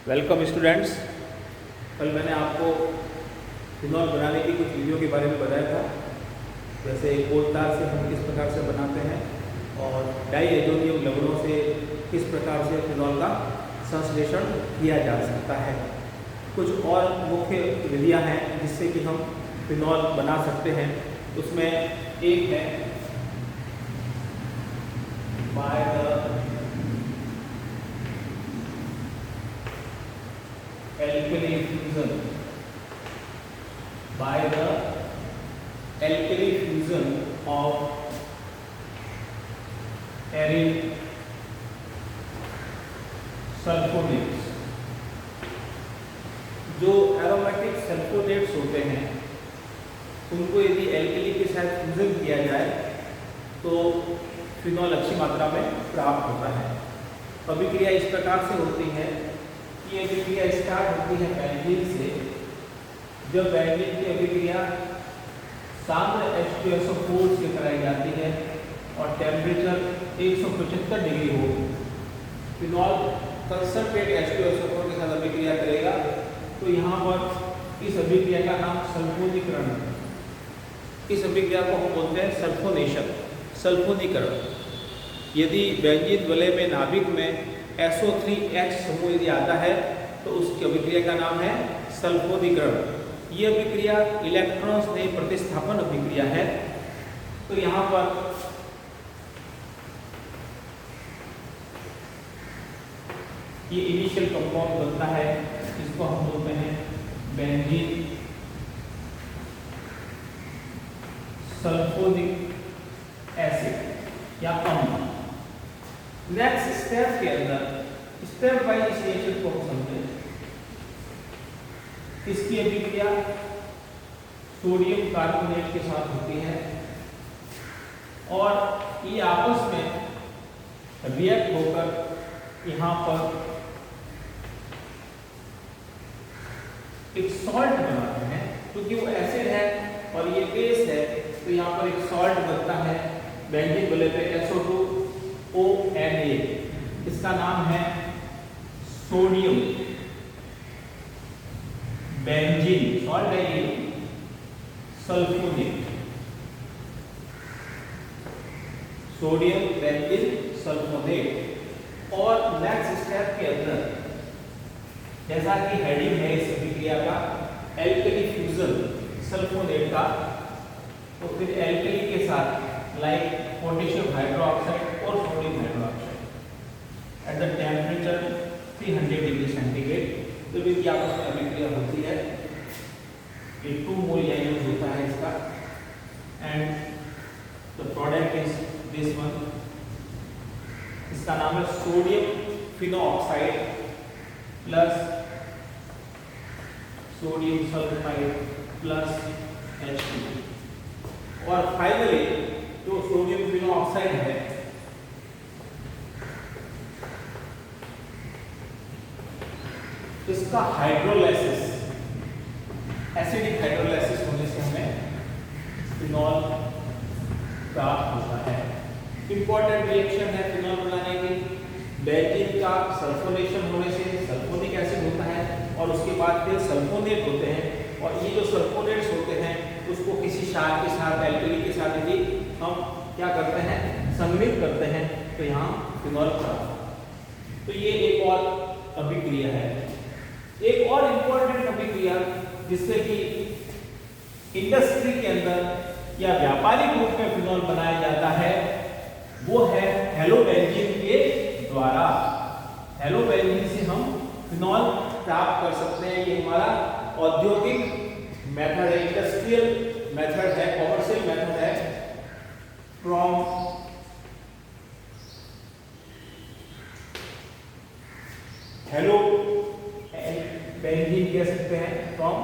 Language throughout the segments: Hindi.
Welcome students. कल मैंने आपको फिनॉल बनाने की कुछ वीडियो के बारे में बताया था, जैसे कोल तार से हम किस प्रकार से बनाते हैं और डाई एजोनियम लवणों से किस प्रकार से फिनॉल का संश्लेषण किया जा सकता है। कुछ और मुख्य विधियां हैं जिससे कि हम फिनॉल बना सकते हैं। उसमें एक है by the alkali fusion, by the alkali fusion of aryl sulphonates. जो एरोमेटिक सल्फोनेट्स होते हैं उनको यदि एल्कली के साथ फ्यूजन किया जाए तो फिनॉल अच्छी मात्रा में प्राप्त होता है। अभिक्रिया इस प्रकार से होती है कि ये अभिक्रिया स्टार्ट होती है बेंजीन से। जब बेंजीन की अभिक्रिया सान्द्र H2SO4 से कराई जाती है और टेम्परेचर 175 डिग्री हो, फिनॉल कंसंट्रेट H2SO4 के साथ अभिक्रिया करेगा तो यहाँ पर इस अभिक्रिया का नाम सल्फोनीकरण है। इस अभिक्रिया को हम बोलते हैं सल्फोनेशन, सल्फोनीकरण। यदि बेंजीन वलय में नाभिक में SO3H समूह यदि आता है तो उसकी अभिक्रिया का नाम है सल्फोनीकरण। ये अभिक्रिया इलेक्ट्रॉन स्नेह प्रतिस्थापन अभिक्रिया है। तो यहाँ पर ये इनिशियल कंपाउंड बनता है, इसको हम बोलते हैं बेंजीन सल्फोनिक एसिड या अम्ल। नेक्स्ट स्टेप के अंदर स्टेप बाय इनिशिएशन को हम समझें। इसकी अभिक्रिया सोडियम कार्बोनेट के साथ होती है और ये आपस में रिएक्ट होकर यहाँ पर एक सॉल्ट बनाते हैं। क्योंकि वो एसिड है और ये बेस है तो यहाँ पर एक सॉल्ट बनता है बेंजीन वलय पे SO2ONA। इसका नाम है सोडियम बेंजीन सॉल्ट है ये सल्फोनेट, सोडियम बेंजीन सल्फोनेट। और नेक्स्ट स्टेप के अंदर जैसा कि हेडिंग है इस अभिक्रिया का एल्कली फ्यूजन सल्फोनेट का, तो फिर एल्कली के साथ लाइक पोटेशियम हाइड्रोक्साइड और sodium hydroxide at the temperature 300 degree centigrade तो इनकी आपस में अभिक्रिया होती है। ये 2 मोल यूज होता है इसका and the product is this one. इसका नाम है sodium phenoxide plus sodium sulphide plus H2। और फाइनली जो सोडियम फिनोऑक्साइड है इसका हाइड्रोलाइसिस, एसिडिक हाइड्रोलाइसिस होने से हमें फिनॉल प्राप्त होता है। इंपॉर्टेंट रिएक्शन है फिनॉल बनाने की। बेंजीन का सल्फोनेशन होने से सल्फोनिक एसिड होता है और उसके बाद फिर सल्फोनेट होते हैं और ये जो सल्फोनेट्स होते हैं उसको किसी क्षार के साथ एल्कली के साथ यदि हम क्या करते हैं सम्मिलित करते हैं तो यहाँ फिनॉल प्राप्त। तो ये एक और अभिक्रिया है। एक और इम्पोर्टेंट अभिक्रिया जिससे कि इंडस्ट्री के अंदर या व्यापारिक रूप में फिनॉल बनाया जाता है वो है हेलोबेंजीन के द्वारा। हेलोबेंजीन से हम फिनॉल प्राप्त कर सकते हैं। ये हमारा औद्योगिक मेथड है, इंडस्ट्रियल मेथड है, कॉमर्शियल मेथड है। फ्रॉम हेलो बेंजीन कह सकते हैं, फ्रॉम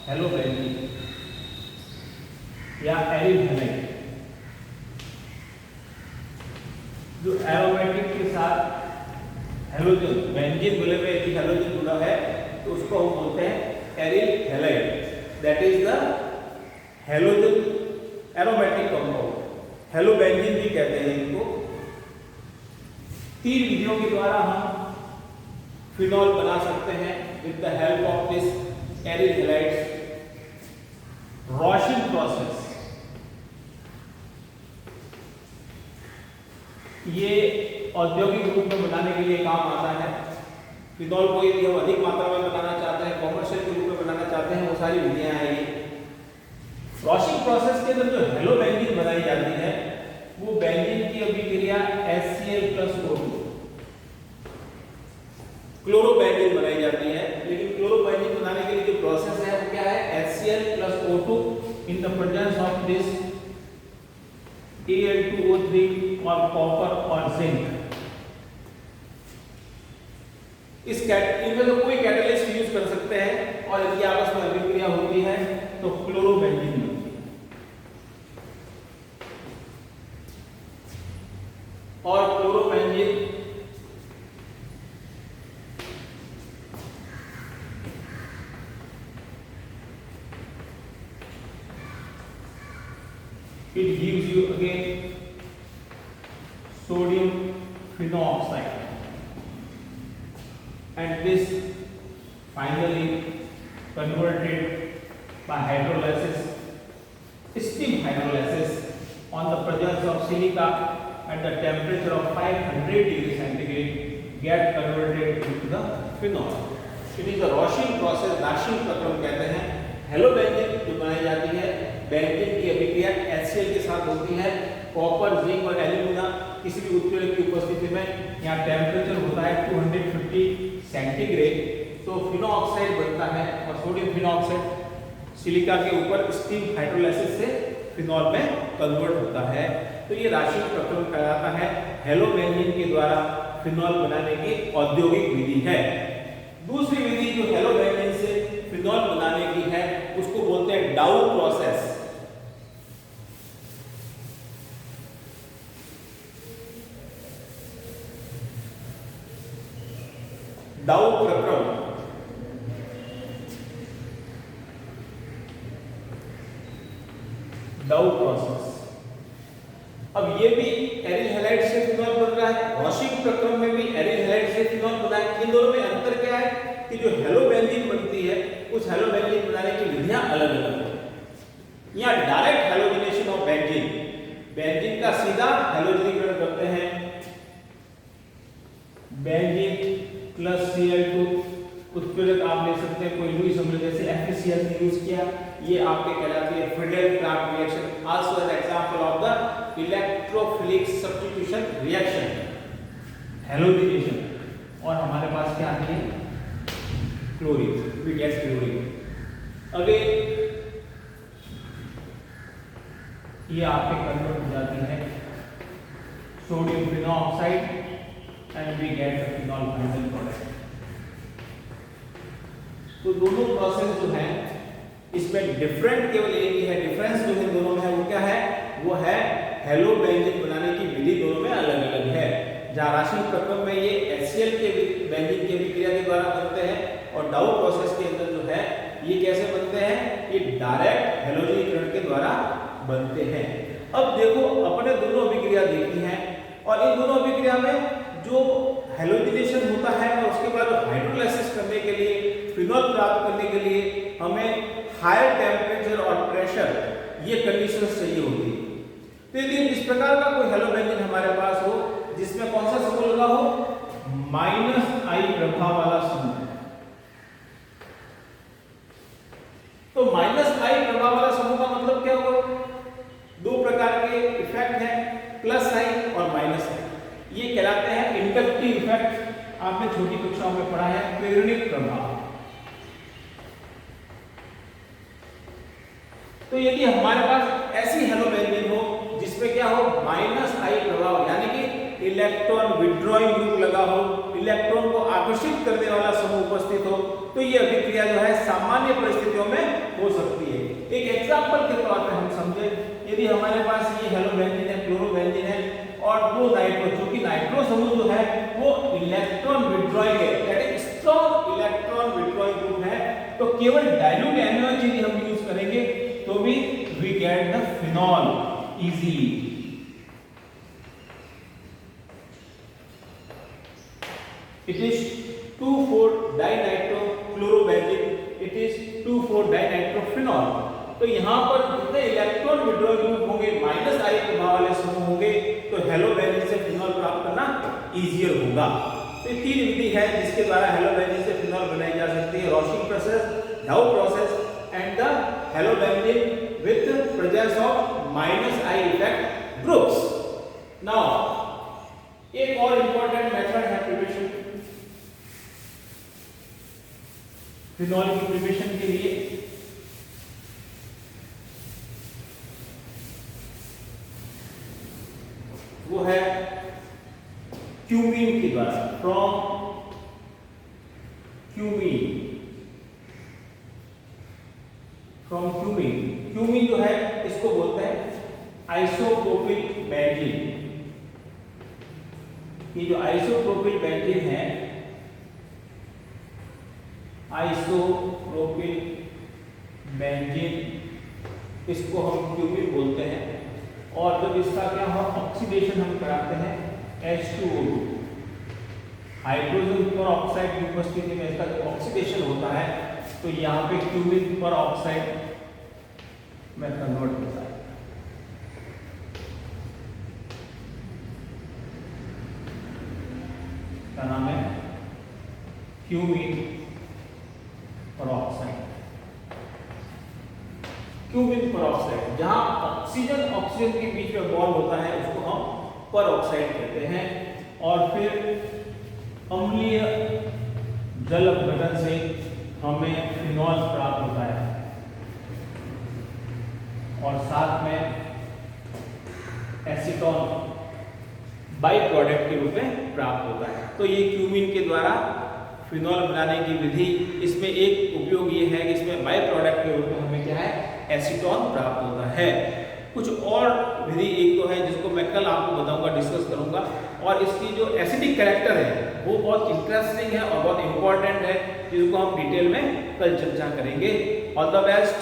हेलोबेंजीन या एरिल हैलाइड। जो एरोमेटिक के साथ हेलोजन बेंजीन वलय में यदि हेलोजन जुड़ा है तो उसको हम बोलते हैं aryl halide. That is the halogen aromatic compound. Halobenzene भी कहते हैं इनको। 3 विधियों के द्वारा हम फिनॉल बना सकते हैं with the help of this aryl halides. Raschig process, ये औद्योगिक रूप में बनाने के लिए काम आता है। फिनॉल को यदि हम अधिक मात्रा में बनाना चाहते हैं, कॉमर्शियल के रूप में बनाना चाहते हैं, वो सारी विधियां हैं ये। रॉशिंग प्रोसेस के अंदर जो हेलो बेंजीन बनाई जाती है वो बेंजीन की अभिक्रिया HCl+O2 क्लोरोबेंजीन बनाई जाती है। लेकिन क्लोरोबेंजीन बनाने के लिए जो प्रोसेस है वो क्या है? HCl+O2 in the presence of this Al2O3 और कॉपर और जिंक। इस इनमें तो कोई कैटलिस्ट यूज कर सकते हैं और यदि आपस में अभिक्रिया होती है तो क्लोरोबेंजीन बनती है। और chlorobenzene it gives you again sodium phenoxide, and this finally converted by hydrolysis, steam hydrolysis on the presence of silica at the temperature of 500 degrees centigrade get converted into the phenol. It is a Rausching process, Rausching प्रक्रम कहते हैं। हेलोबेंजीन जो बनाई जाती है, बेंजीन की अभिक्रिया HCl के साथ होती है। कॉपर, जिंक और एल्यूमिना किसी भी उत्प्रेरक की उपस्थिति में यहाँ टेम्परेचर होता है 250 सेंटीग्रेड, तो फिनोऑक्साइड बनता है और सोडियम फिनोऑक्साइड सिलिका के ऊपर स्टीम हाइड्रोलाइसिस से फिनॉल में कन्वर्ट होता है। तो ये राशिक प्रक्रम कहलाता है। हेलोबेंजीन के द्वारा फिनॉल बनाने की औद्योगिक विधि है। दूसरी विधि जो हेलोबेंजीन से फिनॉल बनाने की है उसको बोलते हैं डाउ प्रोसेस। डाउ प्रक्रम, डाउ प्रोसेस। अब ये भी एरिल हैलाइड से फिनॉल बन रहा है, रॉशिक प्रक्रम में भी एरिल हैलाइड से फिनॉल बना है। इन दोनों में अंतर क्या है कि जो हेलोबेंजीन बनती है उस हेलोबेंजीन बनाने की विधियां अलग अलग है। यहाँ direct halogenation of benzene, benzene का सीधा हेलोजनीकरण करते हैं। बेंजीन प्लस Cl2 उत्प्रेरक आप ले सकते हैं, कोई लुईस अम्ल जैसे FeCl ने यूज किया, ये आपके कहलाती है Friedel Craft reaction, also an example of the electrophilic substitution reaction, halogenation. और हमारे पास क्या है? Chlorine, we get chlorine. Again ये आपके कन्वर्ट हो जाती है sodium phenoxide and we get the phenol final product. तो दोनों प्रोसेस जो है इसमें डिफरेंट केवल एक ही है, डिफरेंस जो इन दोनों में है वो क्या है? वो है हेलोबेंजीन बनाने की विधि दोनों में अलग अलग है। जहाँ राशिक प्रक्रम में ये HCl के बेंजीन की अभिक्रिया के द्वारा बनते हैं और डाउ प्रोसेस के अंदर जो है ये कैसे बनते हैं? ये डायरेक्ट हेलोजनीकरण के द्वारा बनते हैं। अब देखो अपने दोनों अभिक्रिया देखी हैं और इन दोनों अभिक्रिया में जो हेलोजिनेशन होता है और उसके बाद हाइड्रोलाइसिस करने के लिए, फिनॉल प्राप्त करने के लिए हमें हायर टेम्परेचर और प्रेशर ये कंडीशंस चाहिए होती है। तो यदि इस प्रकार का कोई हेलोबेंजीन हमारे पास हो जिसमें कौन सा समूह लगा हो? -I प्रभाव वाला समूह। तो -I प्रभाव वाला समूह का मतलब क्या होगा? दो प्रकार के इफेक्ट हैं, +I और -I। ये कहलाते हैं इंडक्टिव इफेक्ट। आपने छोटी कक्षाओं में पढ़ा है प्रेरणिक प्रभाव। तो यदि हमारे पास ऐसी हेलोबेंजीन हो जिसमें क्या हो? -I प्रभाव, यानी कि इलेक्ट्रॉन विड्रॉइंग ग्रुप लगा हो, इलेक्ट्रॉन को आकर्षित करने वाला समूह उपस्थित हो, तो ये अभिक्रिया जो है सामान्य परिस्थितियों में हो सकती है। एक एग्जांपल के तौर पे हम समझे, यदि हमारे पास ये हेलोबेंजीन है, क्लोरोबेंजीन है और दो नाइट्रो, जो कि नाइट्रो समूह जो है वो इलेक्ट्रॉन विड्रॉइंग है, that is strong electron withdrawing group है, तो केवल डाइल्यूट NaOH यदि हम यूज करेंगे तो भी we get the phenol easily. It is 2 dinitrochlorobenzene, it is two four dinitrophenol. तो यहाँ पर जितने इलेक्ट्रॉन विड्रॉल ग्रुप होंगे माइनस आई प्रभाव वाले समूह होंगे, तो हेलोबेंजीन से फिनॉल प्राप्त करना इजियर होगा। तो 3 विधि है जिसके द्वारा हेलोबेंजीन से फिनॉल बनाई जा सकती है, Raschig process, Dow process and the halobenzene with presence of minus I effect groups. Now एक और इंपॉर्टेंट मेथड है प्रिपरेशन, फिनॉल की प्रिपरेशन के लिए। वो है क्यूमीन के द्वारा, फ्रॉम क्यूमीन। क्यूमीन जो है इसको बोलते हैं आइसोप्रोपिल बेंजीन। ये जो आइसोप्रोपिल बेंजीन है, आइसोप्रोपिल बेंजीन, इसको हम क्यूमीन बोलते हैं। और जब इसका क्या हो, ऑक्सीडेशन हम कराते हैं H2O2, हाइड्रोजन पर ऑक्साइड की उपस्थिति में इसका जब ऑक्सीडेशन होता है तो यहाँ पे क्यूमीन पर ऑक्साइड में कन्वर्ट होता है। क्या नाम है? क्यूमीन पर ऑक्साइड। क्यूमीन पर ऑक्साइड, जहां ऑक्सीजन के बीच में बॉन्ड होता है उसको हम पर ऑक्साइड कहते हैं। और फिर अम्लीय जल अपघटन से हमें फिनॉल प्राप्त होता है और साथ में एसीटोन बाई प्रोडक्ट के रूप में प्राप्त होता है। तो ये क्यूमीन के द्वारा फिनॉल बनाने की विधि, इसमें एक उपयोग ये है कि इसमें बाई प्रोडक्ट के रूप में हमें क्या है, एसीटोन प्राप्त होता है। कुछ और विधि एक तो है जिसको मैं कल आपको बताऊंगा, डिस्कस करूंगा, और इसकी जो एसिडिक कैरेक्टर है वो बहुत इंटरेस्टिंग है और बहुत इंपॉर्टेंट है, जिसको हम डिटेल में कल चर्चा करेंगे। All the best.